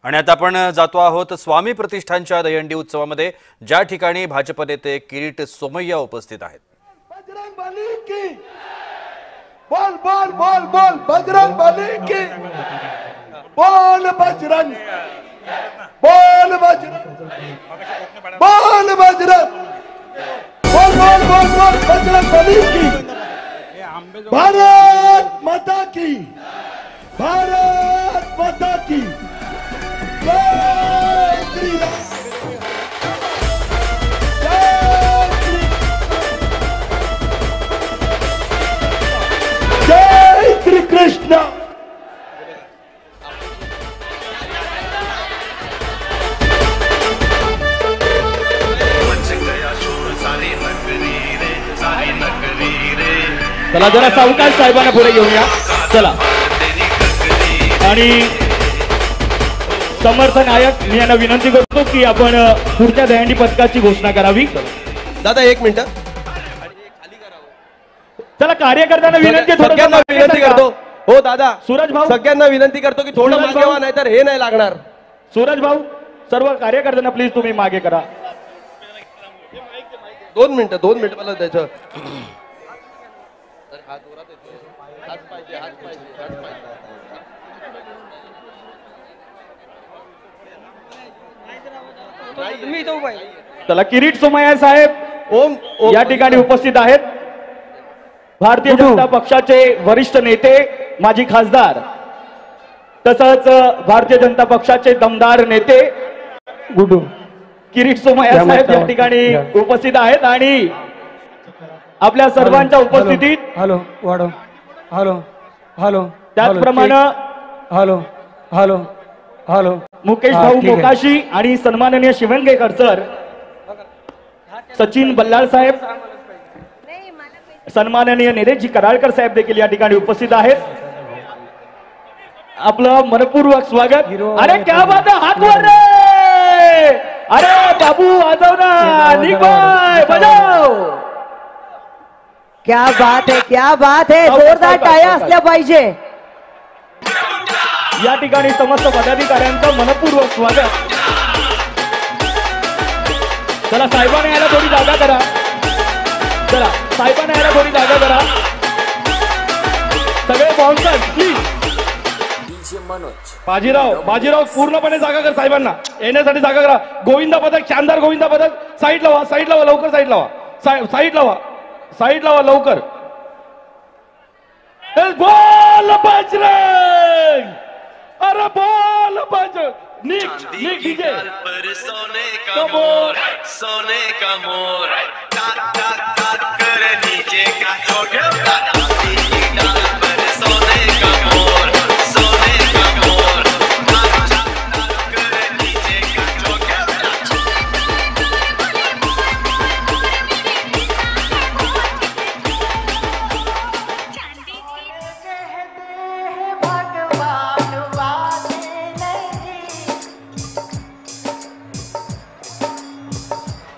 आणि आता आपण जातो आहोत स्वामी प्रतिष्ठानच्या दहीहंडी उत्सवामध्ये, ज्या ठिकाणी भाजप नेते किरीट सोमय्या उपस्थित आहेत। बजरंग बली की बोल बोल बोल बोल, बजरंग बली की बोल, बजरंग बोल, बजरंग बोल, बजरंग बोल बोल बोल बोल, बजरंग बली की। भारत माता की, भारत माता की जय श्री राम, जय श्री कृष्ण। चला जरा सावकाश साहेबांना पुढे घेऊया। चला आणि समर्थ नायक मी यांना विनंती करतो की आपण पुढच्या दहीहंडी पथकाची घोषणा करावी। दादा एक मिनिट, चला कार्यकर्त्यांना विनंती, सगळ्यांना विनंती करतो। हो दादा, सूरज भाऊ, सगळ्यांना विनंती करतो की थोडं मागे व्हा, नाहीतर हे नाही लागणार। सूरज भाऊ, सर्व कार्यकर्त्यांना प्लीज तुम्ही मागे करा। 2 मिनिटं मला द्यायचं। चला किरीट सोमय्या साहेब ओम या ठिकाणी उपस्थित आहेत। भारतीय जनता पक्षाचे वरिष्ठ नेते, माजी खासदार, तसंच भारतीय जनता पक्षाचे दमदार नेते गुडू किरीट सोमय्या साहेब या ठिकाणी उपस्थित आहेत आणि आपल्या सर्वांच्या उपस्थितीत हॅलो वाढव, हॅलो हॅलो, त्याचप्रमाणे हॅलो हॅलो हॅलो मुकेश भाऊ मोकाशी आणि सन्माननीय शिवंगेकर सर, सचिन बल्लाळ साहेब, सन्माननीय निलेशजी कराळकर साहेब देखील या ठिकाणी उपस्थित आहेत। आपलं मनपूर्वक स्वागत। अरे क्या बात है, हात वर रे, अरे बाबू वाजव ना, निघाय बजाव। क्या बात है, क्या बात है, जोरदार टाळ्या असल्या पाहिजे। या ठिकाणी समस्त पदाधिकाऱ्यांचं मनपूर्वक स्वागत। चला साहेबांना यायला थोडी जागा करा, चला साहेबांना यायला थोडी जागा करा, सगळे बाउन्सर प्लीज। बाजीराव पूर्णपणे जागा कर, साहेबांना येण्यासाठी जागा करा। गोविंदा पदक, शानदार गोविंदा पदक, साईड लावा, साईड लावा, लवकर साईड लावा, साईड लावा, साईड लावा लवकर। बोल बजरंग, अरे बोल बजरंग, निक डीजे पर सोने का मोर, सोने का मोर, कर नीचे का